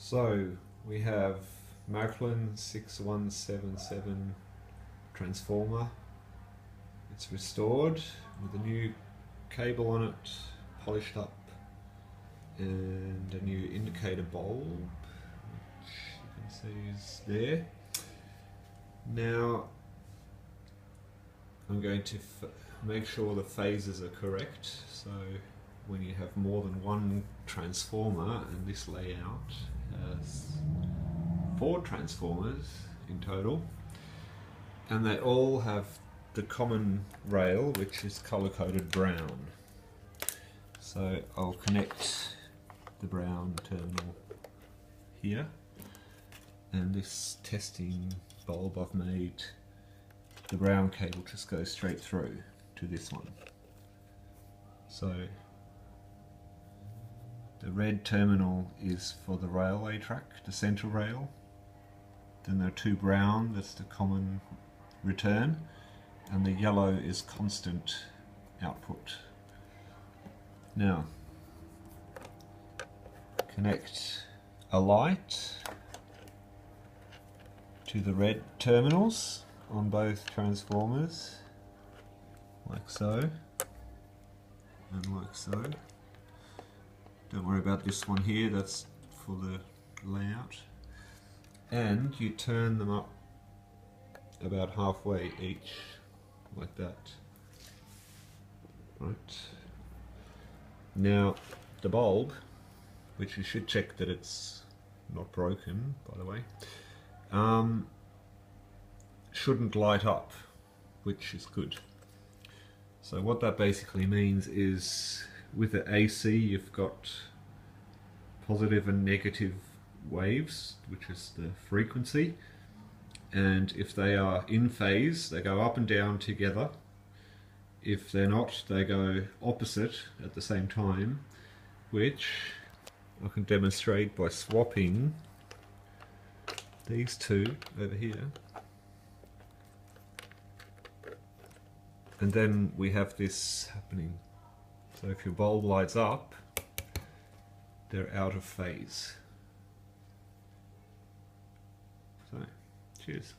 So we have Märklin 6177 transformer. It's restored with a new cable on it, polished up, and a new indicator bulb, which you can see is there. Now I'm going to make sure the phases are correct. So when you have more than one transformer, and this layout has 4 transformers in total, and they all have the common rail, which is color-coded brown. So I'll connect the brown terminal here, and this testing bulb I've made, the brown cable just goes straight through to this one. So the red terminal is for the railway track, the central rail. Then there are 2 brown, that's the common return, and the yellow is constant output. Now, connect a light to the red terminals on both transformers, like so, and like so. Don't worry about this one here, that's for the layout. And you turn them up about halfway each, like that. Right. Now the bulb, which you should check that it's not broken, by the way, shouldn't light up, which is good. So what that basically means is, with the AC you've got positive and negative waves, which is the frequency, and if they are in phase they go up and down together. If they're not, they go opposite at the same time, which I can demonstrate by swapping these 2 over here, and then we have this happening. So if your bulb lights up, they're out of phase. So, cheers.